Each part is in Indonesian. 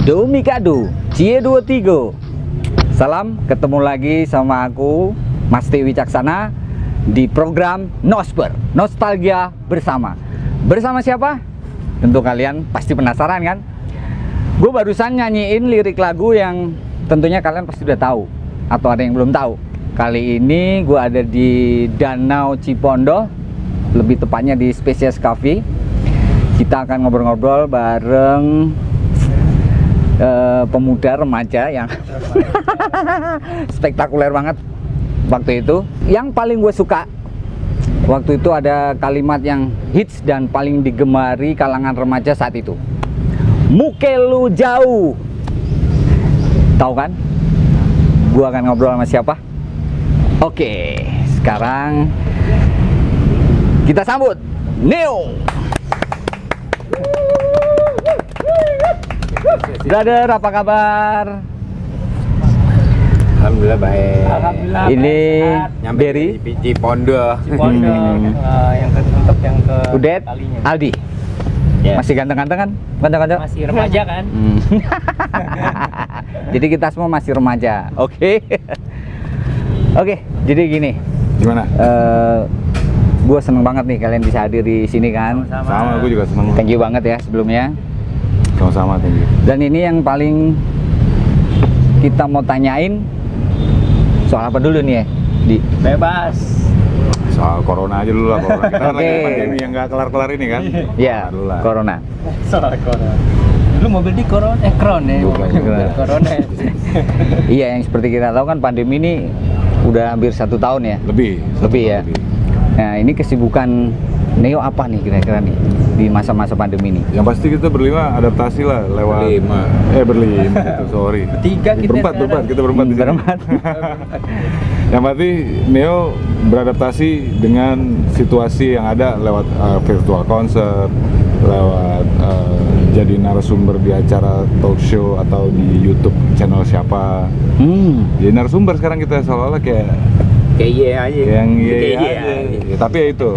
Domikado C23. Salam, ketemu lagi sama aku Mas T. Wicaksana di program Nosper, Nostalgia Bersama. Bersama siapa? Tentu kalian pasti penasaran kan? Gue barusan nyanyiin lirik lagu yang tentunya kalian pasti udah tahu, atau ada yang belum tahu. Kali ini gue ada di Danau Cipondo, lebih tepatnya di Spesies Cafe. Kita akan ngobrol-ngobrol bareng pemuda remaja yang spektakuler banget waktu itu. Yang paling gue suka waktu itu ada kalimat yang hits dan paling digemari kalangan remaja saat itu. Muke lu jauh. Tahu kan? Gue akan ngobrol sama siapa? Oke, sekarang kita sambut Neo. Brother, apa kabar? Alhamdulillah baik. Alhamdulillah. Ini Nyampe Berry, di Cipondo. Cipondo, yang untuk yang ke Udet, kalinya. Aldi. Ya. Masih ganteng-ganteng kan? Ganteng-ganteng. Masih remaja kan? Jadi kita semua masih remaja. Oke. Oke, jadi gini. Gimana? Gue seneng banget nih kalian bisa hadir di sini kan. Sama, gue juga seneng. Thank you banget ya sebelumnya. Sama-sama, thank you. Dan ini yang paling kita mau tanyain soal apa dulu nih ya? Bebas. Soal corona aja dulu lah. Corona. Kita kan lagi Oke. pandemi yang nggak kelar-kelar ini kan. Ya, Dulu lah. corona. Soal corona. Dulu mobil di Kron ya. Bukan, bukan. Corona. Iya, yang seperti kita tahu kan pandemi ini udah hampir 1 tahun ya. Lebih. Lebih ya. Nah, ini kesibukan Neo apa nih kira-kira nih di masa-masa pandemi ini? Yang pasti kita berlima adaptasi lah lewat Berlima. berlima. Sorry. Bertiga kita Berempat, sekarang. kita berempat di sini. Berempat. Yang pasti Neo beradaptasi dengan situasi yang ada lewat virtual concert, lewat jadi narasumber di acara talk show atau di YouTube channel siapa. Jadi narasumber sekarang kita seolah-olah kayak Kayak aja. yang Kayak iya aja. Ya, tapi ya itu,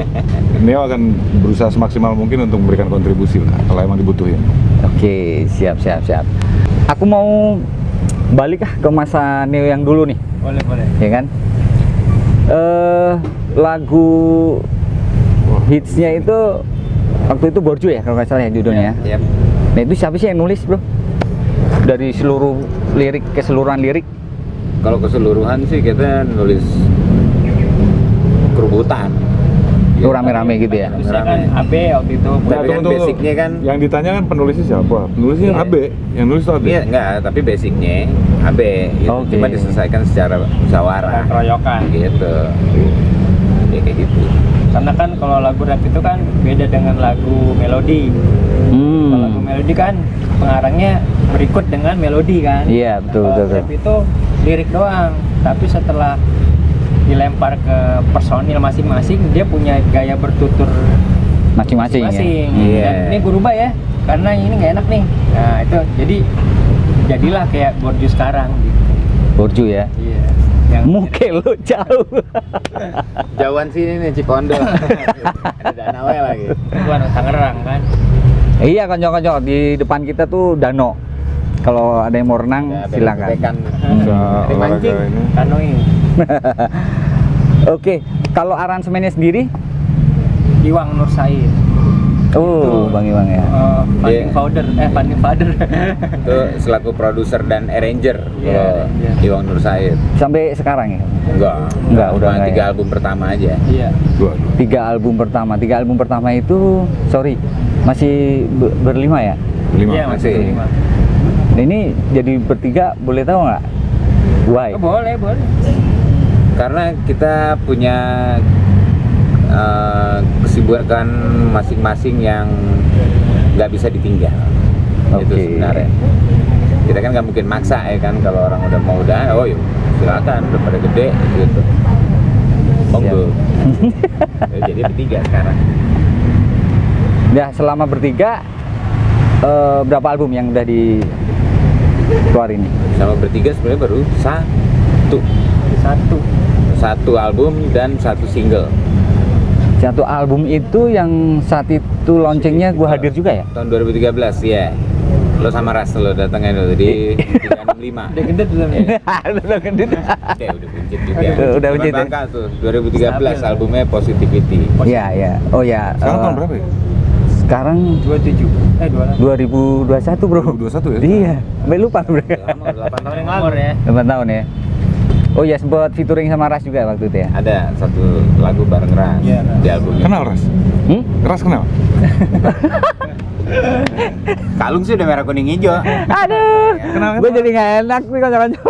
Neo akan berusaha semaksimal mungkin untuk memberikan kontribusi lah kalau emang dibutuhin. Oke, siap. Aku mau balik ke masa Neo yang dulu nih, Boleh. ya kan? Lagu hitsnya itu waktu itu Borju ya kalau nggak salah ya judulnya. Yap. Nah itu siapa sih yang nulis bro? Dari seluruh lirik, keseluruhan lirik? Kalau keseluruhan sih kita nulis kerubutan. Oh, rame-rame gitu ya? Terusnya kan AB waktu itu. Tapi kan basicnya kan yang ditanya kan penulisnya siapa? Penulisnya Iya. AB, yang nulis itu AB. Iya, enggak, tapi basicnya AB gitu. Oke. Cuma diselesaikan secara musyawarah Keroyokan. gitu. Ya kayak gitu. Karena kan kalau lagu rap itu kan beda dengan lagu melodi. Kalau lagu melodi kan pengarangnya berikut dengan melodi kan. Iya, betul. Kalau rap itu lirik doang. Tapi setelah dilempar ke personil masing-masing, dia punya gaya bertutur Masing-masing ya? Iya. Dan ini gue rubah ya, karena ini nggak enak nih. Nah itu jadilah kayak Borju sekarang gitu. Borju ya? Iya. Yang Muke lu jauh. Jauhan sini nih Cipondo. Ada danau lagi. bukan Tangerang kan. Iya konco-konco, di depan kita tuh danau. Kalau ada yang mau renang Ya, silakan. bekan. Bisa Dari olahraga mancing, ini. kanoing, Oke, kalau aransemennya sendiri? Iwang Nur Said. Oh, Bang Iwang ya. Funding father. Itu selaku produser dan arranger Iya, iya. Iwang Nur Said. Sampai sekarang ya? Enggak, udah cuma enggak 3 ya? album pertama aja. Iya. Dua. 3 album pertama itu, sorry, masih berlima ya? Lima. Iya, masih. berlima. Nah, ini jadi bertiga, boleh tahu nggak? Why? Oh, boleh. Karena kita punya kesibukan masing-masing yang nggak bisa ditinggal. Itu Oke. sebenarnya. Kita kan nggak mungkin maksa ya kan, kalau orang udah mau oh yuk silakan, udah pada gede gitu. Monggo. Ya, jadi bertiga sekarang. Ya, selama bertiga, berapa album yang udah dikeluarin ini? Sama bertiga sebenarnya baru satu album dan 1 single. Satu album itu yang saat itu launchingnya gue hadir juga ya? Tahun 2013 ya. Lo sama Ras lo datangnya dulu di 365. Udah gendut belum ya? Udah gendut. Udah buncit juga. Udah buncit, ya? Bangka tuh 2013 albumnya Positivity. Iya, iya. Oh ya. Sekarang tahun berapa ya? Sekarang 27. 28. 2021, Bro. 2021 ya? Iya. Sampai lupa, Bro. Lama, 8 tahun yang lalu. Umur ya. 8 tahun ya. Oh ya, sempat featuring sama Ras juga waktu itu ya. Ada satu lagu bareng Ras Iya, Ras. di albumnya. Kenal Ras? Hmm? Ras kenal? Kalung sih udah merah kuning hijau. Aduh. Kenal, Gue jadi nggak enak nih kanca-kanca.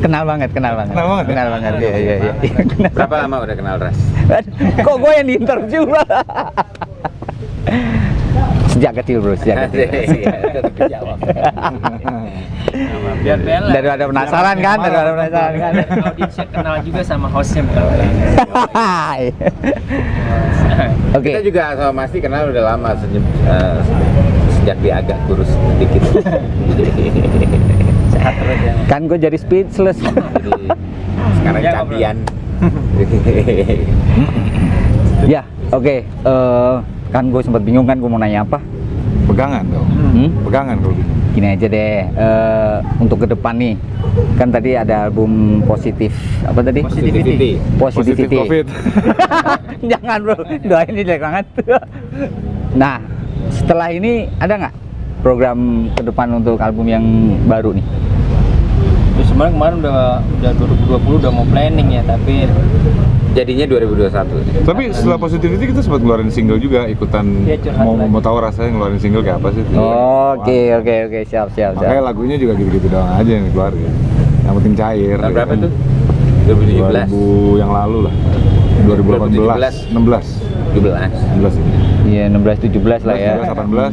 Kenal banget, kenal banget. Kenal banget ya? Kenal banget. Iya, iya, iya. Berapa lama udah kenal Ras? Kok gue yang diinterview, Bro? Sejak kecil, Bro, sejak kecil. Iya, tetap dijawab. Biar bela. Daripada penasaran kan, daripada penasaran kan. Audiensnya kenal juga sama hostnya bukan? Oke. Kita juga sama Masti kenal udah lama sejak dia agak kurus sedikit. Sehat terus ya. Kan gue jadi speechless. Jadi sekarang Ya, cabian. Ya, oke. Kan gue sempat bingung kan gue mau nanya apa. Pegangan dong. Hmm? Pegangan kalau gitu. Gini aja deh, untuk ke depan nih, kan tadi ada album positif, apa tadi? Positivity. Positivity. Covid. Jangan, Bro, doain ini jelek banget. Nah, setelah ini ada nggak program ke depan untuk album yang baru nih? Ya, sebenarnya kemarin udah 2020 udah mau planning ya, tapi Jadinya 2021. Tapi setelah Positivity kita sempat ngeluarin single juga, ikutan Iya, curhat lagi. mau tahu rasanya ngeluarin single kayak apa sih? Oke, siap. Makanya lagunya juga gitu-gitu doang aja yang dikeluarin. Yang penting cair. Tahun ya berapa kan? tuh? 2000 2017. yang lalu lah. 2018, 16. 17. 16 ini. Iya, 16-17 lah ya. 17, 18.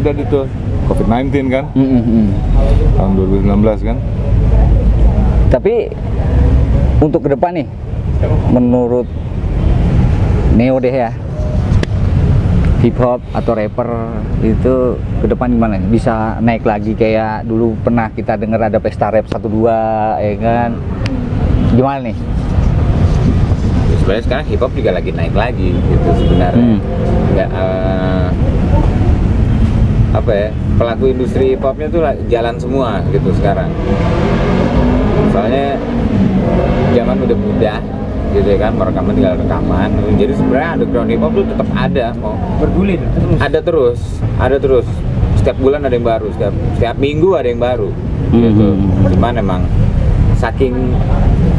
Udah gitu. Covid-19 kan? Tahun 2019 kan? Tapi untuk ke depan nih, menurut Neo deh ya, hip hop atau rapper itu ke depan gimana? Bisa naik lagi kayak dulu pernah kita dengar ada pesta rap 1-2 ya kan? Gimana nih? Sebenarnya sekarang hip hop juga lagi naik lagi gitu sebenarnya. Nggak apa ya, pelaku industri hip hopnya tuh jalan semua gitu sekarang. Soalnya zaman udah mudah gitu ya kan, mau rekaman tinggal rekaman. Jadi sebenarnya underground hip hop tuh tetap ada, mau bergulir terus. ada terus. Setiap bulan ada yang baru, setiap minggu ada yang baru. Gitu. Cuman emang saking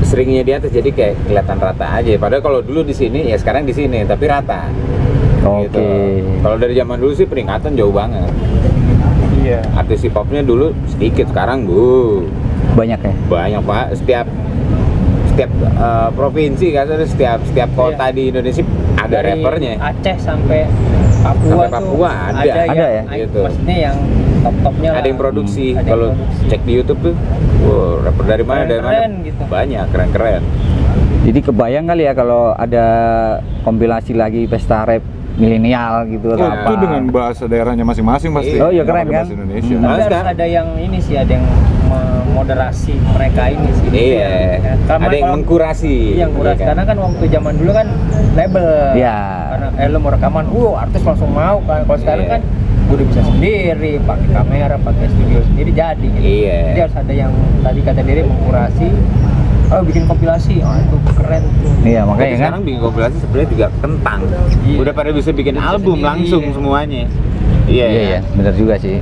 seringnya di atas jadi kayak kelihatan rata aja. Padahal kalau dulu di sini ya sekarang di sini tapi rata. Oke. Gitu. Kalau dari zaman dulu sih peningkatan jauh banget. Iya. Artis hip hopnya dulu sedikit, sekarang Banyak ya? banyak Pak. Setiap provinsi kan, setiap kota di Indonesia ada Dari rappernya. Aceh sampai Papua, Sampai Papua tuh ada yang, ya? Gitu. Maksudnya yang top-topnya Ada yang produksi. Ada yang Kalau produksi. cek di YouTube tuh, wow, rapper dari mana Keren-keren gitu. banyak keren-keren. Jadi kebayang kali ya kalau ada kompilasi lagi pesta rap milenial gitu atau apa? Itu dengan bahasa daerahnya masing-masing pasti. Oh, iya, Nggak keren pakai kan? bahasa Indonesia. Hmm. Tapi Mas, harus kan? ada yang ini sih, ada yang memoderasi mereka ini sih. Iya. Karena Ada yang kalau- mengkurasi. yang kurasi, iya kan? karena kan waktu zaman dulu kan label. Iya. Karena lo mau rekaman, artis langsung mau kan. Kalau sekarang Iya. kan udah bisa sendiri, pakai kamera, pakai studio sendiri jadi gitu. Iya. Jadi harus ada yang tadi kata diri mengkurasi. Oh, bikin kompilasi, itu keren tuh. Iya, Tapi makanya kan. sekarang bikin kompilasi sebenarnya juga kentang. Iya. Udah pada bisa bikin Bikin album sendiri, langsung iya. semuanya. Iya, iya, benar juga sih.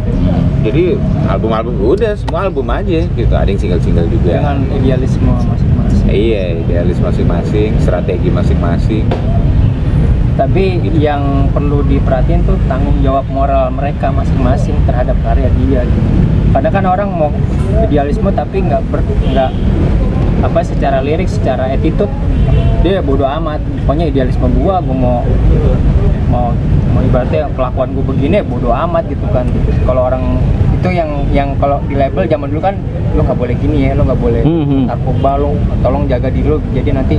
Jadi album-album udah semua album aja gitu. Ada yang single-single juga. Dengan idealisme masing-masing. Iya, idealis masing-masing, strategi masing-masing. Tapi yang perlu diperhatiin tuh tanggung jawab moral mereka masing-masing terhadap karya dia gitu. Kadang kan orang mau idealisme tapi nggak apa secara lirik, secara attitude dia bodo amat. Pokoknya idealisme gua mau ibaratnya kelakuan gua begini bodo amat gitu kan. Kalau orang itu yang kalau di label zaman dulu kan lo nggak boleh gini ya, lo nggak boleh narkoba, lo tolong jaga diri lo. Jadi nanti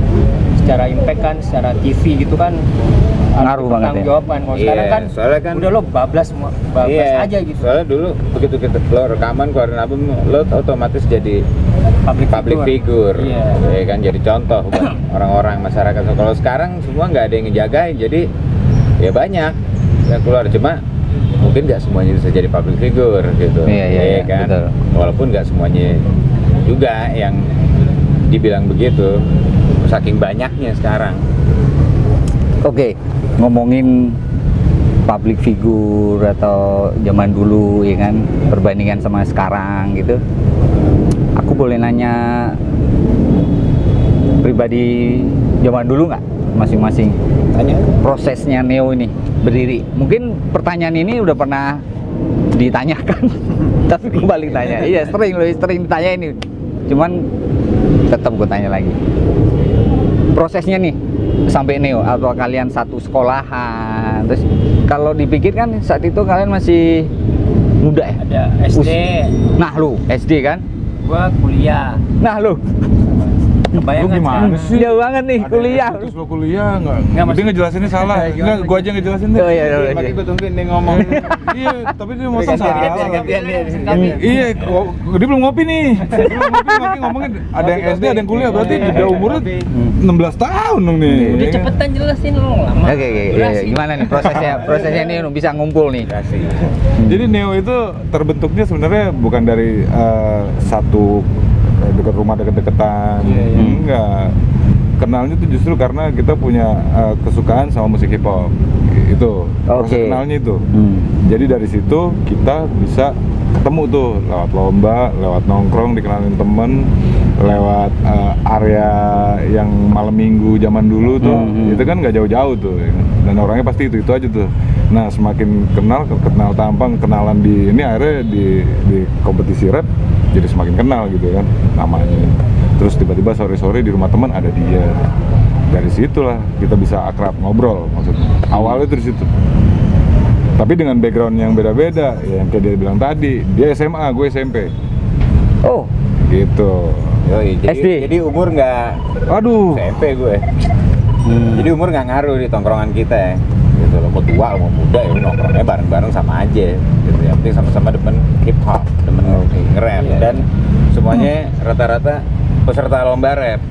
secara impact kan, secara TV gitu kan Ngaruh banget tanggung ya. jawab kan. Kalau sekarang kan, soalnya kan udah lo bablas semua, bablas aja gitu. Soalnya dulu begitu kita lo rekaman keluarin album, lo otomatis jadi public figure. Iya. Ya kan, jadi contoh buat orang-orang masyarakat. Kalau sekarang semua nggak ada yang ngejagain, jadi ya banyak yang keluar. Cuma mungkin nggak semuanya bisa jadi public figure gitu. Iya, kan. betul. Walaupun nggak semuanya juga yang dibilang begitu, saking banyaknya sekarang. Oke, ngomongin public figure atau zaman dulu ya kan, perbandingan sama sekarang gitu. Aku boleh nanya pribadi zaman dulu nggak, masing-masing Tanya. prosesnya Neo ini berdiri? Mungkin pertanyaan ini udah pernah ditanyakan, tapi gue balik tanya. Iya, sering ditanya ini. Cuman tetap gue tanya lagi. Prosesnya nih sampai Neo, atau kalian satu sekolahan, terus kalau dipikir kan saat itu kalian masih muda ya? Ada SD, Nah lu SD kan? gua kuliah. Nah lu Kebayangan Lu gimana kan? sih? jauh banget nih kuliah. Terus lo kuliah nggak? Nggak, Dia ngejelasinnya salah. Enggak, gua aja ngejelasin deh. Oh iya, iya. Makanya gue tungguin dia ngomong. Iya, tapi dia mau Gantian, salah. gantian, Iya, dia belum ngopi nih. Dia belum ngopi, makanya ngomongin ada yang SD, ada yang kuliah, berarti beda umurnya 16 tahun dong nih. Udah cepetan jelasin lu lama. Oke, gimana nih prosesnya ini bisa ngumpul nih? Jadi Neo itu terbentuknya sebenarnya bukan dari satu dekat rumah deket-deketan. Enggak. Kenalnya tuh justru karena kita punya kesukaan sama musik hip hop. Itu proses Oke. kenalnya itu. Jadi dari situ kita bisa ketemu tuh lewat lomba, lewat nongkrong dikenalin temen, lewat area yang malam minggu zaman dulu tuh. Itu kan nggak jauh-jauh tuh ya. Dan orangnya pasti itu aja tuh. Nah, semakin kenal tampang, kenalan di ini akhirnya di kompetisi rap jadi semakin kenal gitu kan namanya. Terus tiba-tiba sore-sore di rumah teman ada dia. Dari situlah kita bisa akrab ngobrol maksudnya. Awalnya itu di situ. Tapi dengan background yang beda-beda, ya yang kayak dia bilang tadi, dia SMA, gue SMP. Oh, Gitu. Yoi, SD. jadi umur nggak Aduh. SMP gue. Jadi umur nggak ngaruh di tongkrongan kita ya. Gitu loh, mau tua mau muda ya nongkrongnya bareng-bareng sama aja. Gitu. Yang penting sama-sama demen hip hop, demen nge-rap dan semuanya rata-rata peserta lomba rap.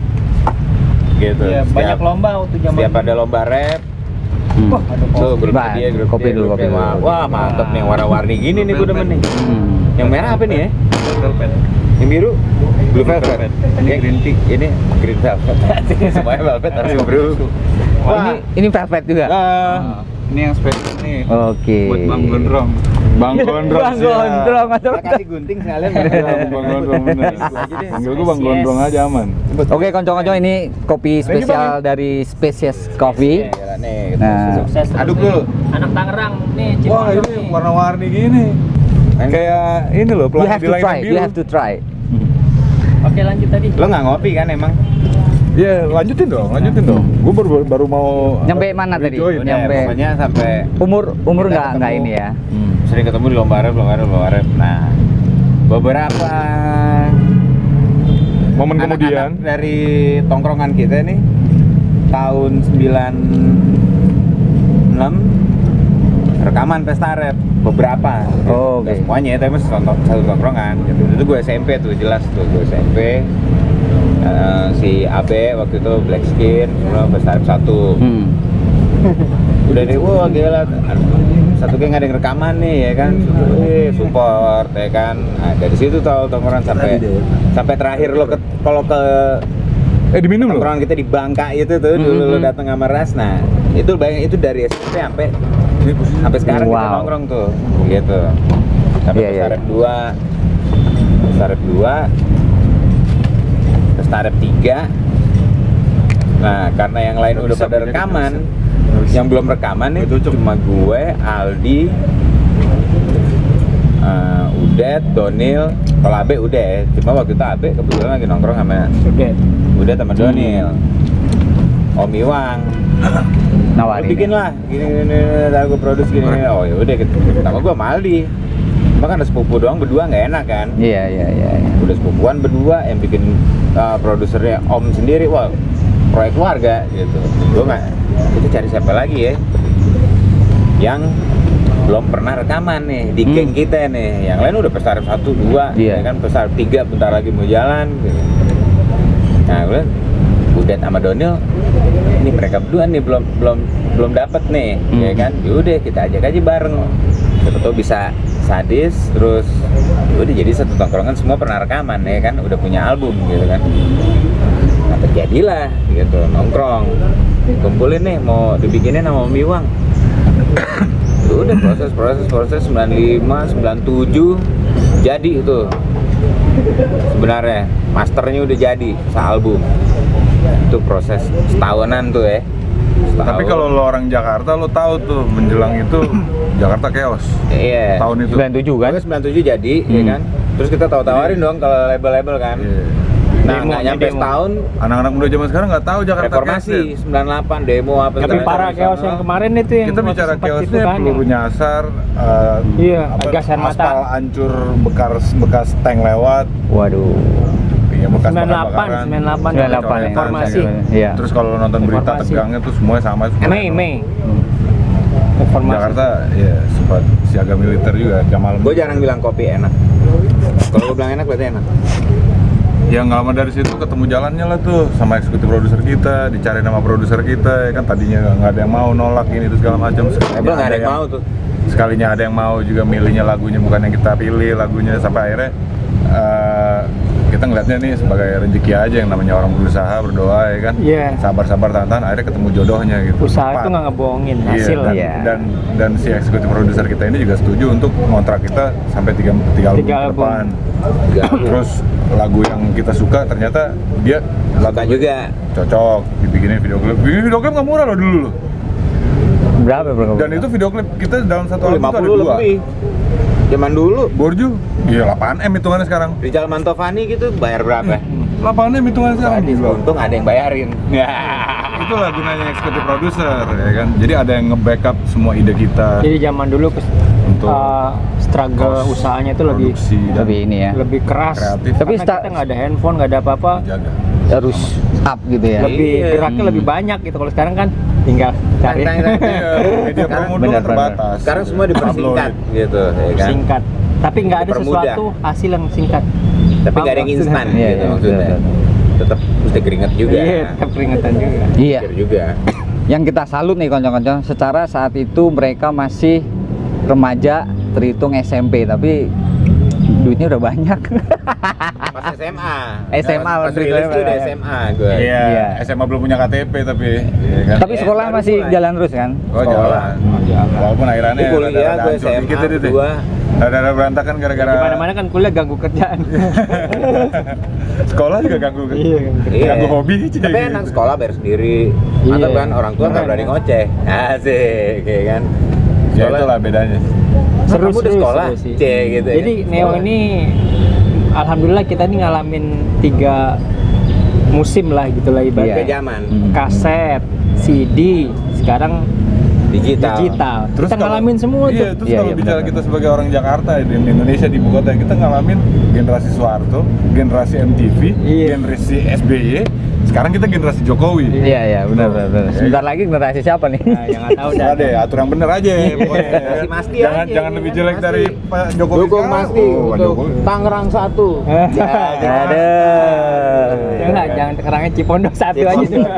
Gitu. Iya, banyak lomba waktu zaman. Setiap ada lomba rap, Wah, ada tuh grup Bang, dia, grup kopi dia, dulu, grup kopi dia. dulu. Wah, mantep nih warna-warni gini nih gue demen nih. Yang merah apa nih ya? Yang biru? Blue velvet. Yang green tea. Ini green velvet. Semuanya velvet harus bro. Oh, ini velvet juga. Ini yang spesial nih. Oke. Buat Bang Gondrong. Bang Gondrong. Bang Gondrong atau Kasih gunting sekalian. Bang Gondrong bener. Panggil gue Bang Gondrong aja aman. Oke, konco-konco, ini kopi spesial dari Species Coffee. Gila nih. Nah, Sukses terus Aduk nih. dulu. Anak Tangerang nih, Wah, Cimondok ini nih. warna-warni gini. Kayak ini loh, you pelangi have di to langit try, biru. you have to try. Oke, lanjut tadi. Lo nggak ngopi kan emang? Iya, lanjutin dong. Gue baru mau Nyampe mana tadi? rejoin. Udah, Nyampe. pokoknya sampai Umur Kita nggak ketemu. ini ya. sering ketemu di lomba rap. Nah, beberapa Momen anak-anak kemudian dari tongkrongan kita nih tahun 96 rekaman pesta rap beberapa gitu. Oh, Nggak oke. semuanya tapi masih satu tongkrongan gitu. Itu gue SMP tuh jelas tuh gue SMP. Si Abe waktu itu Black Skin semua pesta rap 1 udah deh, wah gila satu geng ada yang rekaman nih ya kan, support ya kan. Nah, dari situ tau tongkrongan sampai terakhir lo kalau ke diminum loh. tongkrongan kita di Bangka itu tuh dulu lo datang sama Ras. Nah itu bayang itu dari SMP sampai sekarang kita Wow. nongkrong tuh gitu sampai Iya, iya. Pesta Rap 2 Pesta Rap 3. Nah karena yang lain udah pada rekaman, yang belum rekaman nih cuma gue, Aldi, Udet, Donil. Kalau Abe udah, cuma waktu itu Abe kebetulan lagi nongkrong sama Udet sama Donil. Om Iwang Nawarin. Lu bikin lah gini, gue produce gini. Oh ya udah gitu. Pertama gue sama Aldi. Cuma kan ada sepupu doang berdua nggak enak kan. Iya. Udah sepupuan berdua yang bikin produsernya Om sendiri. Wah proyek keluarga gitu. Gue nggak, kita cari siapa lagi ya yang belum pernah rekaman nih di geng kita nih. Yang lain udah Pesta Rap 1, 2 Iya. ya kan, Pesta Rap 3 bentar lagi mau jalan gitu. Nah gue Udet sama Donil, ini mereka berdua nih belum dapat nih, ya kan. Yaudah kita ajak aja bareng Siapa tahu bisa sadis, terus udah jadi satu tongkrongan semua pernah rekaman ya kan, udah punya album gitu kan. Nah terjadilah gitu, nongkrong, kumpulin nih mau dibikinin sama Om Iwang. Udah proses 95, 97 jadi itu. Sebenarnya masternya udah jadi sealbum. Itu proses setahunan tuh ya. Tapi kalau lo orang Jakarta, lo tahu tuh menjelang itu Jakarta chaos. Iya. Tahun itu. 97 kan? Pokoknya 97 jadi, ya kan. Terus kita tawarin dong kalau label-label kan. Iya. Nah, nggak nyampe setahun Anak-anak muda zaman sekarang nggak tahu Jakarta reformasi, chaos. 98 demo apa Tapi segala parah macam. chaos yang kemarin itu yang Kita bicara sempat chaosnya itu kan, peluru nyasar, Iya, gas air mata. aspal hancur, bekas tank lewat, Waduh. ya bekas 98 bakar-bakaran. 98 ya. reformasi. Iya. Terus kalau lo nonton berita Reformasi. tegangnya tuh semuanya sama. Mei reformasi. Jakarta ya sempat siaga militer juga jam malam. Gue jarang bilang kopi enak. Kalau gue bilang enak berarti enak. Ya nggak lama dari situ ketemu jalannya lah tuh sama eksekutif produser kita, dicari nama produser kita, ya kan tadinya nggak ada yang mau nolak ini itu segala macam. Label nggak ada yang mau tuh. Sekalinya ada yang mau juga milihnya lagunya bukan yang kita pilih lagunya, sampai akhirnya kita ngeliatnya nih sebagai rezeki aja, yang namanya orang berusaha berdoa ya kan. Iya. Sabar-sabar tahan-tahan akhirnya ketemu jodohnya gitu. Usaha Tepat. itu nggak ngebohongin Iya, hasil. dan, Iya. dan si eksekutif produser kita ini juga setuju untuk ngontrak kita sampai tiga album Tiga ke album. depan. Enggak. Terus lagu yang kita suka ternyata dia Suka juga. cocok dibikinin video klip. Bikin video klip nggak murah loh dulu loh. Berapa bro? Dan itu video klip kita dalam satu album itu ada 50 dua. lebih. Zaman dulu Borju, iya 8M hitungannya sekarang. Rizal Mantovani gitu bayar berapa? 8M hitungannya sekarang. Sadis, Gila. untung ada yang bayarin. Ya. Itulah gunanya eksekutif produser ya kan. Jadi ada yang nge-backup semua ide kita Jadi zaman dulu untuk struggle kos, usahanya itu lebih produksi dan Lebih ini ya. lebih keras. kreatif. Tapi Karena kita nggak ada handphone, nggak ada apa-apa. jaga. Harus up gitu ya. Lebih Iya. geraknya lebih banyak gitu. Kalau sekarang kan tinggal cari Iya, media Sekarang promo dulu benar, kan terbatas. Sekarang semua dipersingkat gitu, ya kan? singkat. Tapi nggak ada Dipermudah. sesuatu hasil yang singkat. Tapi nggak ada yang Maksudnya. instan Iya, gitu iya, maksudnya. betul. Tetap mesti keringet juga. Iya, tetap keringetan juga. Iya. Pikir juga. Yang kita salut nih konco-konco, secara saat itu mereka masih remaja, terhitung SMP, tapi duitnya udah banyak. Pas SMA. SMA Pas waktu itu rilis ya, tuh udah ya. SMA gue. Iya, Iya. SMA belum punya KTP tapi ya kan? Tapi sekolah baru masih mulai. jalan terus kan? Oh jalan. Walaupun akhirannya Di kuliah rada-rada gue hancur SMA dikit itu deh. kedua. Rada-rada berantakan gara-gara Di mana-mana kan kuliah ganggu kerjaan. sekolah juga ganggu kan? Iya, ganggu Iya. Ganggu hobi aja. Tapi enak sekolah bayar sendiri. Iya. Mantap kan, orang tua nggak Keren, berani ya. ngoceh. Asik, kayak kan. Ya itulah bedanya. Kamu udah sekolah? sih. C gitu ya. Jadi Neo ini alhamdulillah kita ini ngalamin 3 musim lah gitu lah Tiga ibaratnya. zaman Hmm. Kaset, CD, sekarang digital. Terus Kita kalau- ngalamin semua iya, tuh. terus Iya, kalau iya, bicara benar. kita sebagai orang Jakarta di Indonesia, di ibu kota, kita ngalamin generasi Soeharto, generasi MTV, Iya. generasi SBY, sekarang kita generasi Jokowi. Iya, iya, benar, benar, benar. Sebentar lagi generasi siapa nih? Nah, yang nggak tahu dah. Udah deh, atur yang bener aja pokoknya. Generasi Masti jangan aja, jangan lebih jelek Masti. dari Pak Jokowi Dukung sekarang. Masti Oh, Pak untuk Jokowi. Tangerang 1. Ada. Enggak, jangan terkerangnya Cipondo satu aja juga.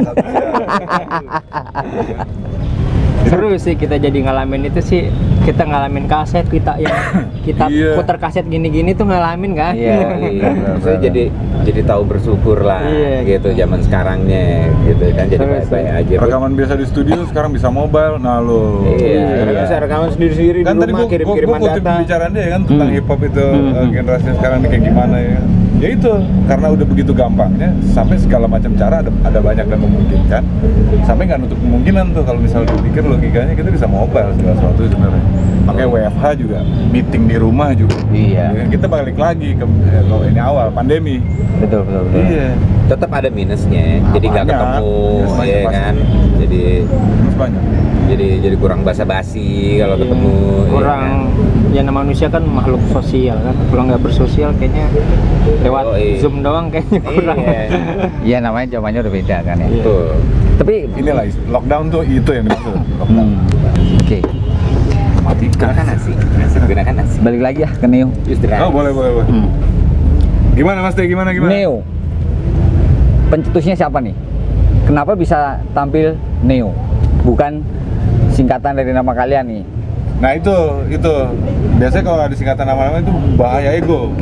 Seru sih kita jadi ngalamin itu sih. Kita ngalamin kaset, kita Iya. putar kaset gini-gini tuh ngalamin kan. Iya. Maksudnya jadi tahu bersyukur lah Iya, gitu zaman sekarangnya gitu kan, jadi Terus, baik-baik aja. Rekaman biasa di studio sekarang bisa mobile. Nah lo. Iya, kan bisa rekaman sendiri-sendiri Kan di tadi rumah, gua kirim-kiriman kutip data. pembicaraan dia kan tentang Hmm. hip hop itu Hmm. generasinya sekarang ini kayak gimana ya. Ya itu karena udah begitu gampangnya sampai segala macam cara ada banyak dan memungkinkan, sampai nggak nutup kemungkinan tuh kalau misalnya dipikir logikanya kita bisa mobile segala sesuatu sebenarnya. Makanya WFH juga, meeting di rumah juga. Iya. Ya, kita balik lagi ke kalau ini awal pandemi. Betul, betul, betul. Iya. Tetap ada minusnya, jadi nggak Banyak. ketemu, Minus banyak ya pasti. kan. Jadi Terus banyak. jadi kurang basa-basi kalau Iya. ketemu. Kurang, ya nama manusia kan makhluk sosial kan. Kalau nggak bersosial kayaknya lewat Oh, iya. Zoom doang kayaknya kurang. Iya. Iya, namanya zamannya udah beda kan ya. Iya. Betul. Tapi Inilah lockdown tuh itu yang dimaksud. Lockdown. oke. Matikan. Gunakan nasi, gunakan nasi. Balik lagi ya ke Neo. Istirahat. Oh boleh. Hmm. Gimana Mas Teh? Gimana? Neo. Pencetusnya siapa nih? Kenapa bisa tampil Neo? Bukan singkatan dari nama kalian nih. Nah itu biasanya kalau ada singkatan nama-nama itu bahaya ego,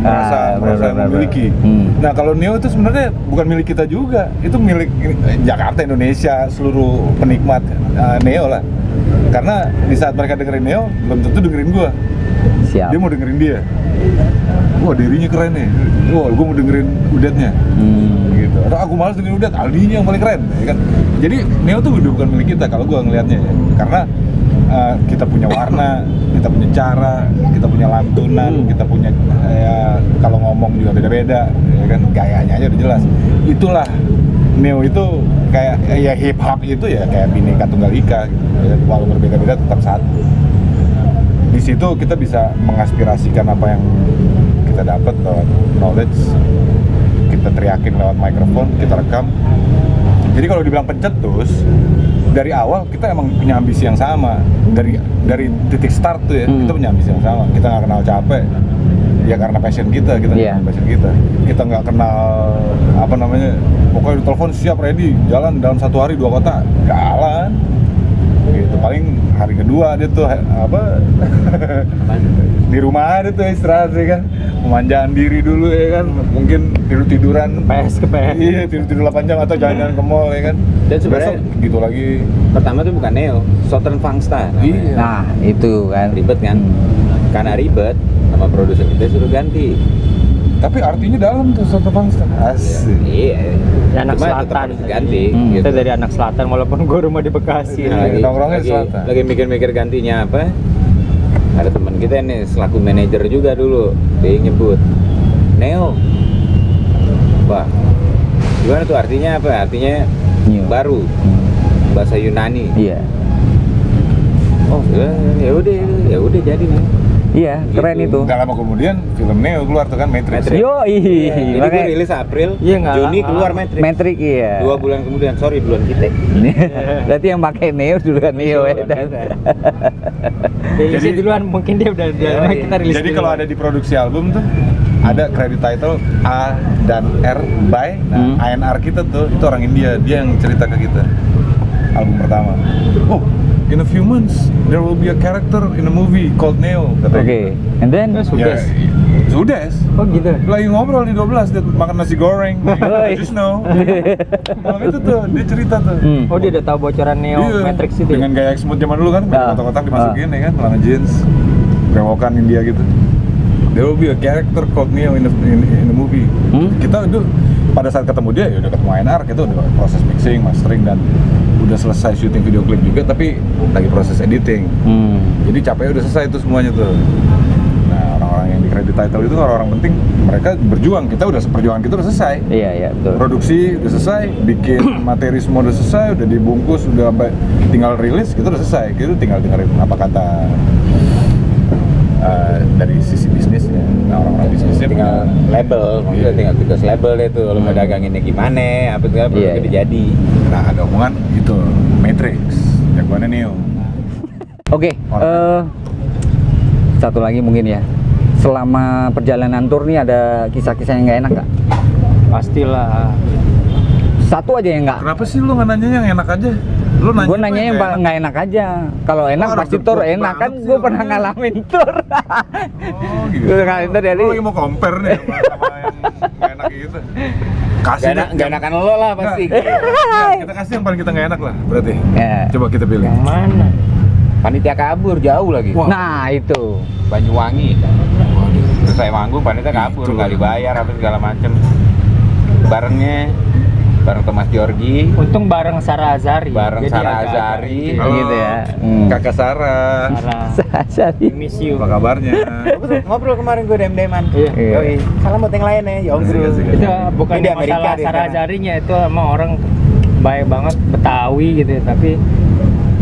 merasa benar. memiliki. Nah kalau Neo itu sebenarnya bukan milik kita juga, itu milik Jakarta, Indonesia, seluruh penikmat Neo lah. Karena di saat mereka dengerin Neo, belum tentu dengerin gua. Siap. Dia mau dengerin dia. Wah dirinya keren nih. Wah gua mau dengerin Udetnya. Gitu. Atau aku malas dengerin Udet, Aldinya yang paling keren, ya kan? Jadi Neo tuh udah bukan milik kita kalau gua ngelihatnya ya. Karena kita punya warna, kita punya cara, kita punya lantunan, kita punya ya kalau ngomong juga beda-beda, ya kan gayanya aja udah jelas. Itulah Neo itu kayak ya hip hop itu ya kayak Bhinneka Tunggal Ika gitu. Ya, walau berbeda-beda tetap satu. Di situ kita bisa mengaspirasikan apa yang kita dapat lewat knowledge, kita teriakin lewat mikrofon, kita rekam. Jadi kalau dibilang pencetus, dari awal kita emang punya ambisi yang sama. Dari titik start tuh ya, kita punya ambisi yang sama. Kita nggak kenal capek, ya karena passion kita passion kita. Kita nggak kenal apa namanya, pokoknya ditelepon siap ready, jalan dalam 1 hari 2 kota, jalan. Gitu. Paling hari kedua dia tuh di rumah ada tuh istirahat ya kan, memanjakan diri dulu ya kan, mungkin tiduran PS. iya tidur 8 jam atau jalan-jalan ke mall ya kan. Dan sebenarnya besok gitu lagi. pertama tuh bukan Neo, Southern Funksta namanya. Iya. Nah, itu kan Ribet kan? Karena ribet, sama produser kita suruh ganti. Tapi artinya dalam tuh Southern Funksta. Asik. Iya. Ya, anak Cuma tetap selatan. harus diganti. Hmm. Gitu. Kita dari anak selatan walaupun gue rumah di Bekasi. Iya. Nongkrongnya di selatan. Lagi mikir-mikir gantinya apa? Ada teman kita nih selaku manajer juga dulu, dia nyebut Neo. Wah, gimana tuh artinya apa? Artinya New. baru, bahasa Yunani. Iya. Oh, ya udah jadi nih. Iya, keren Gitu. itu. Nggak lama kemudian film Neo keluar tuh kan, Matrix. Matrix. Yo, Jadi gue rilis April, Iya, nggak Juni lama. keluar Matrix. Matrix iya. 2 bulan kemudian, sorry duluan kita. Berarti yang pakai Neo duluan Neo ya. Jadi duluan mungkin dia udah kita rilis. Jadi duluan. kalau ada di produksi album tuh ada credit title A dan R by ANR kita tuh, itu orang India, dia yang cerita ke kita album pertama. Oh, in a few months there will be a character in a movie called Neo. Oke. And then Sudes. Sudes. Oh gitu. Lagi ngobrol di 12 dia makan nasi goreng. Just know. Malam itu tuh dia cerita tuh. Oh dia udah tahu bocoran Neo Iya, Matrix itu. dengan gaya smooth zaman dulu kan, Ah. kotak-kotak dimasukin ya kan, celana jeans, brewokan India gitu. There will be a character called Neo in the movie. Kita itu pada saat ketemu dia ya udah ketemu ANR, kita udah proses mixing, mastering dan udah selesai syuting video klip juga, tapi lagi proses editing. Jadi capeknya udah selesai itu semuanya tuh. Nah orang-orang yang di credit title itu orang-orang penting, mereka berjuang, perjuangan kita udah selesai. Iya, betul. Produksi udah selesai, bikin materi semua udah selesai, udah dibungkus, udah tinggal rilis, kita udah selesai. Kita tinggal dengerin apa kata dari sisi bisnisnya. Nah orang-orang bisnisnya Tinggal label, maksudnya tinggal tugas label deh tuh, lo mau daganginnya gimana, apa segala Iya, udah iya. jadi. Nah ada omongan gitu, Matrix, jagoannya Neo. Oke, satu lagi mungkin ya. Selama perjalanan tur nih ada kisah-kisah yang nggak enak nggak? Pastilah. Satu aja yang nggak. Kenapa sih lu nggak nanya yang enak aja? Lu nanya Gue nanya yang nggak enak aja. Kalau enak Oh, pasti harus tur debet enak kan. banget sih Gue pernah orangnya. ngalamin tur. Oh gitu. Gue ngalamin tur jadi. Lu lagi mau compare nih sama yang nggak enak gitu. Kasih deh, Gak enakan lo lah pasti. Nggak, kita kasih yang paling kita nggak enak lah berarti. Ya. Coba kita pilih. Yang mana? Panitia kabur jauh lagi. Wah. Nah itu. Banyuwangi. Selesai manggung panitia kabur, Itu. nggak dibayar apa segala macem. Bareng Thomas Georgi, Untung bareng Sarah Azari. bareng Jadi Sarah agak-agak Azari. gitu. Oh, gitu ya. Kakak Sarah. Sarah. Jadi. We miss you. Apa kabarnya? Ngobrol kemarin gue dem-deman. Iya. Yoi. Salam buat yang lain ya, ya Om Bro. Asik. Itu bukan Ini di Amerika masalah dia Sarah sekarang. Azarinya, itu emang orang baik banget, Betawi gitu ya, tapi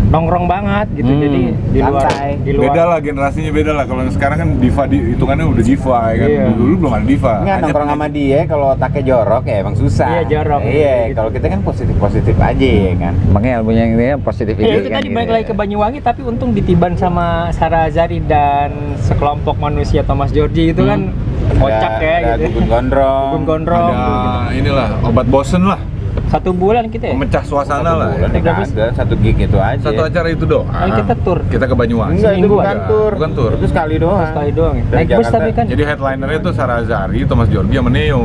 nongkrong banget gitu. Jadi di luar Santai. Beda lah, generasinya beda lah. Kalau yang sekarang kan diva hitungannya udah diva ya kan. Iya. Dulu belum ada diva. Nggak, Hanya nongkrong sama dia kalau otaknya jorok ya emang susah. Iya, jorok. Iya, Gitu. kalau kita kan positif aja ya kan. Makanya ilmunya yang ini positif Ya, ini itu kan. tadi gitu balik ya. lagi ke Banyuwangi, tapi untung ditiban sama Sarah Azari dan sekelompok manusia Thomas Georgi itu kan kocak ya Ada gitu. Gugun Gondrong. Gugun Gondrong. Ada gitu. inilah obat bosen lah. 1 bulan kita ya. Memecah suasana lah. Bulan ya Berapa sih? kagak, 1 gig itu aja. Satu acara itu doang. Kan kita tour. Kita ke Banyuwangi. Enggak, itu Semingguan. bukan tur. Bukan tur. Itu sekali doang. Sekali doang ya. Dari Naik bus Jakarta. tapi kan. Jadi headlinernya tuh Sarah Azhari, Thomas Jorgi sama Neo.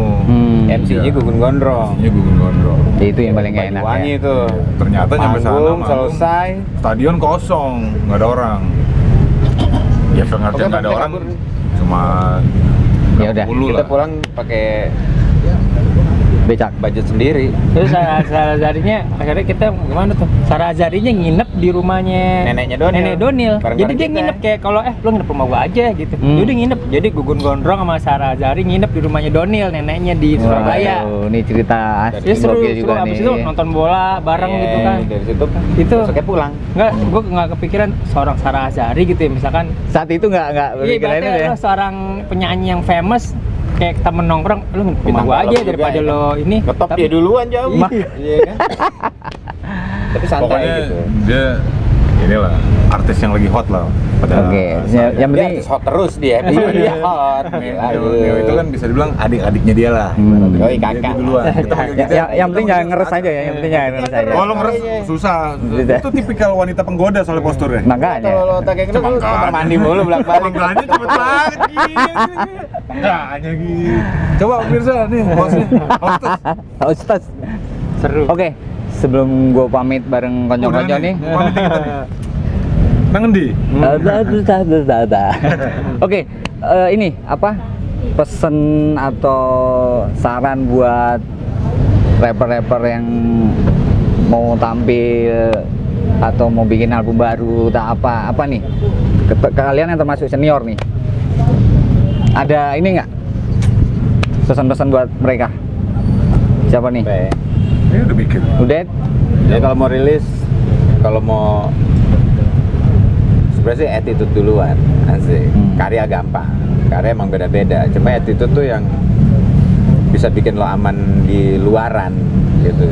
MC-nya Gugun Gondrong. Ini Gugun Gondrong. Itu yang paling gak enak Banyuwangi ya. itu. Ternyata nyampe sana Panggung manggung, selesai. stadion kosong, nggak ada orang. Ya pengertian nggak ada Oke, orang, kabur. cuma Ya udah, 20 Kita lah. pulang pakai Becak. budget sendiri. Terus Sarah Azharinya akhirnya kita gimana tuh? Sarah Azharinya nginep di rumahnya Neneknya Donil. Nenek Donil. Bareng-bareng Jadi dia kita. nginep kayak kalau lu nginep rumah gua aja gitu. Hmm. Jadi nginep. Jadi Gugun Gondrong sama Sarah Azhari nginep di rumahnya Donil, neneknya di Surabaya. Waduh, ini cerita Dari Ya seru, gokil seru. juga Abis nih. itu nonton bola bareng Iya, gitu kan. Dari situ Itu besoknya pulang. gue nggak kepikiran seorang Sarah Azhari gitu ya, misalkan Saat itu nggak iya berpikiran itu ibaratnya ya. lo seorang penyanyi yang famous kayak temen nongkrong, lu rumah Bintang gua film aja juga daripada ya kan? lo ini Ngetop tapi- dia duluan jauh. Ma- Iya kan? Tapi santai Pokoknya gitu. dia inilah artis yang lagi hot lah pada Oke, saat- yang Dia penting artis hot terus dia. Dia hot. Neo itu kan bisa dibilang adik-adiknya dia lah. Hmm. Dia- Yoi, kakak. dia duluan. Kita panggil gitu. yang penting jangan ngeres aja ya, yang penting jangan ngeres aja. Oh, lo ngeres susah. Bisa. Itu tipikal wanita penggoda soalnya posturnya. Makanya. Kalau lo otak kayak gitu lu kamar mandi mulu bolak-balik. Makanya cepet banget gini. Makanya gini. Coba pemirsa nih bosnya. Hostess. seru. Oke, sebelum gue pamit bareng konco-konco nih. Pamit kita nih. Nang endi? Oke, ini apa pesen atau saran buat rapper-rapper yang mau tampil atau mau bikin album baru tak apa nih? Kalian yang termasuk senior nih, ada ini nggak pesan-pesan buat mereka? Siapa nih? Ini udah bikin. Udah? Jadi kalau mau rilis, kalau mau sebenarnya sih attitude duluan, asik. Karya gampang, karya emang beda-beda. Cuma attitude tuh yang bisa bikin lo aman di luaran, gitu.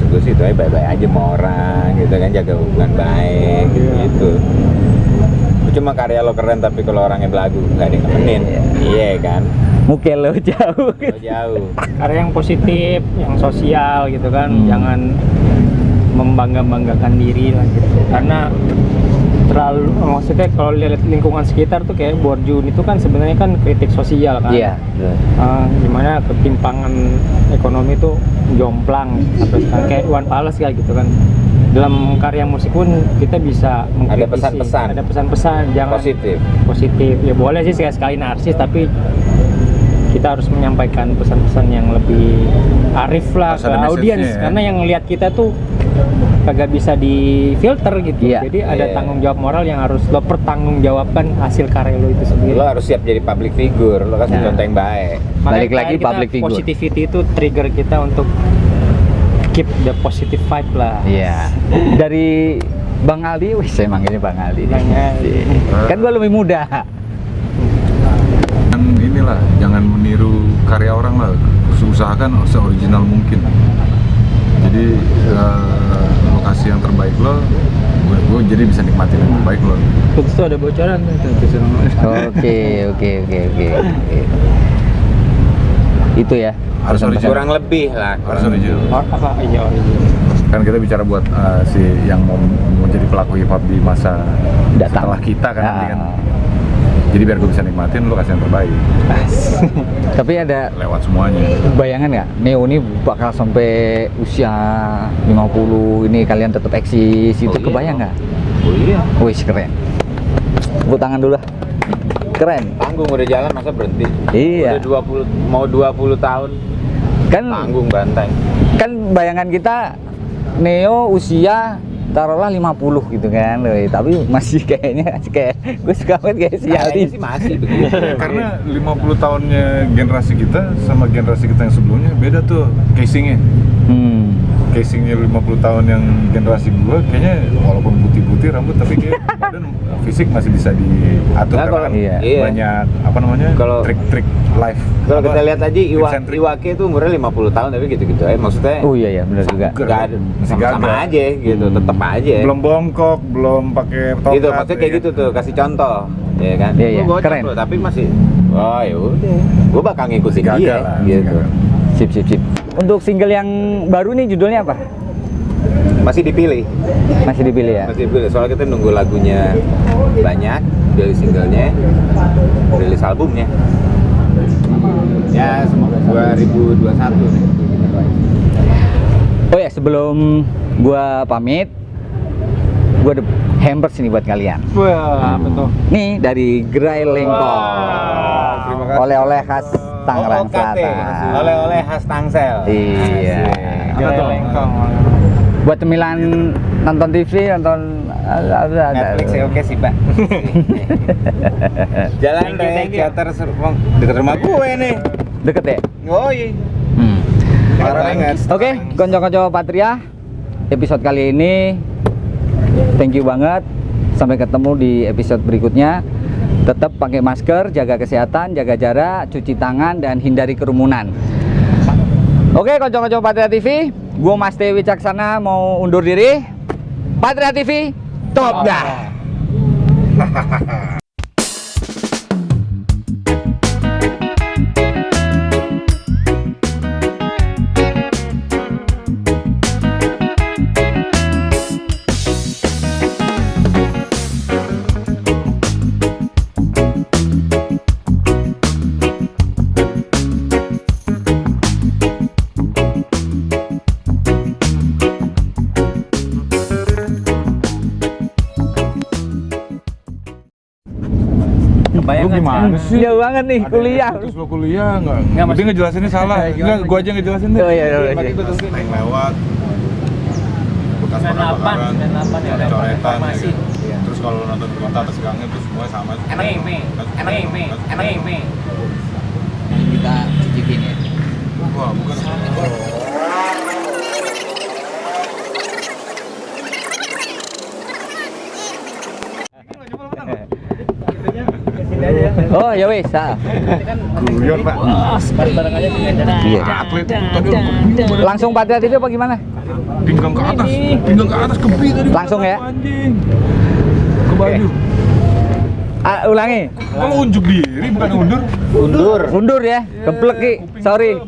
Gue sih itu aja baik-baik aja sama orang, gitu kan, jaga hubungan baik, gitu. Cuma karya lo keren tapi kalau orangnya belagu nggak ada yang nemenin, iya kan? Muka lo jauh. Lo jauh. Karya yang positif, yang sosial gitu kan, Hmm. jangan membangga-banggakan diri lah gitu. Karena terlalu, maksudnya kalau lihat lingkungan sekitar tuh kayak Borjun itu kan sebenarnya kan kritik sosial kan. Iya. Gimana ketimpangan ekonomi tuh jomplang sampai sekarang kayak Iwan Fals kayak gitu kan. Dalam karya musik pun kita bisa mengkritisi, pesan-pesan. ada pesan-pesan, jangan positif. Ya boleh sih sekali-sekali narsis, tapi kita harus menyampaikan pesan-pesan yang lebih arif lah Harus ke ada audiens, message-nya ya. karena yang lihat kita tuh kagak bisa difilter gitu. Iya. Jadi ada Iya. tanggung jawab moral yang harus lo pertanggungjawabkan hasil karya lo itu sendiri. Lo harus siap jadi public figure, lo kasih Nah. contoh yang baik. Makanya Balik lagi kita public figure. Positivity itu trigger kita untuk keep the positive vibe lah. Iya. Dari Bang Aldi, wih saya manggilnya Bang Aldi. Bang Aldi. Kan gua lebih muda. Dan inilah, jangan meniru karya orang lah. Usahakan seoriginal mungkin. Jadi lokasi yang terbaik lo, gue jadi bisa nikmatin yang terbaik lo. Itu ada bocoran tuh. Oke. Itu ya. Harus pesan-pesan. original. Kurang lebih lah. Harus original. Apa? Iya, original. Kan kita bicara buat si yang mau jadi pelaku hip hop di masa Datang. setelah kita kan nanti kan. Ah. Jadi biar gue bisa nikmatin, lo kasih yang terbaik Tapi ada lewat semuanya. bayangan nggak? Neo ini bakal sampai usia 50 ini kalian tetap eksis, itu Oh, iya. kebayang nggak? Oh iya. Wih keren. Tepuk tangan dulu lah. Keren. Tanggung udah jalan masa berhenti. Iya. Udah 20 tahun. Kan Tanggung banteng. kan bayangan kita Neo usia taruhlah 50 gitu kan, tapi masih kayaknya kayak gue suka banget kayak si Aldi. Kayaknya sih masih begitu. Karena 50 tahunnya generasi kita sama generasi kita yang sebelumnya beda tuh casingnya. Casingnya 50 tahun yang generasi gua kayaknya walaupun putih-putih rambut tapi kayak badan fisik masih bisa diatur Nah, karena kalau- kan iya. banyak apa namanya Kalau- trik-trik live. Kalau kita lihat aja Eccentric. Iwake itu umurnya 50 tahun tapi gitu-gitu aja. Maksudnya Oh iya benar juga. nggak ada, Masih sama-sama gagah. aja gitu, tetep aja. belum bongkok, belum pakai tongkat. Gitu, maksudnya kayak ya gitu kan? tuh, kasih contoh. Ya kan? Iya, iya, Lu gocap keren. loh, tapi masih, wah yaudah, gue bakal ngikutin Masih dia gagah lah, masih gitu. gagah. Sip. untuk single yang baru nih judulnya apa? Masih dipilih. Masih dipilih ya? Masih dipilih, soalnya kita nunggu lagunya banyak, rilis singlenya, rilis albumnya. Ya, semoga 2021 nih. Oh ya, sebelum gua pamit, gua ada hampers nih buat kalian. Wah, betul. Nih dari Gerai Lengkong. Terima kasih. Oleh-oleh khas Tangerang Selatan. Oleh-oleh khas Tangsel. Iya. Gerai Lengkong. Buat cemilan nonton TV, nonton Netflix ya oke sih, Pak. Jalan Raya Teater Serpong dekat rumah gue nih. Deket ya? Oh iya. Hmm. Parah banget. Oke, konco-konco Patria, episode kali ini thank you banget. Sampai ketemu di episode berikutnya. Tetap pakai masker, jaga kesehatan, jaga jarak, cuci tangan, dan hindari kerumunan. Oke, konco-konco Patria TV, gue Mas Dewi Wicaksana mau undur diri. Patria TV, top dah. Lu gimana sih? Jauh banget nih kuliah. Terus lo kuliah nggak? Nggak, Berarti ngejelasinnya salah. Enggak, gua aja ngejelasin deh. Oh iya, iya, iya. Yang lewat bekas 98 bakar-bakaran, ya ada coretan, ya informasi. kan? Terus kalau nonton berita atas gangnya itu semuanya sama. Mei. Kita cicipin ya. Wah, bukan. Oh ya wes, Guyon, Pak. Bareng aja sih. Iya. Atlet tadi Langsung Patria TV apa gimana? pinggang ke atas kebi tadi. Langsung ya? Anjing. Ke baju. Ulangi. Kalau unjuk diri bukan undur. Undur ya, keblek Ki. Sorry.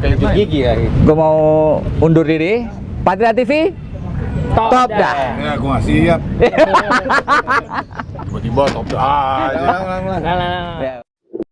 Kayak Gigi ya. Gue mau undur diri. Patria TV, top dah. Ya, gua nggak siap. Tiba-tiba top dah aja. Nah. Ya.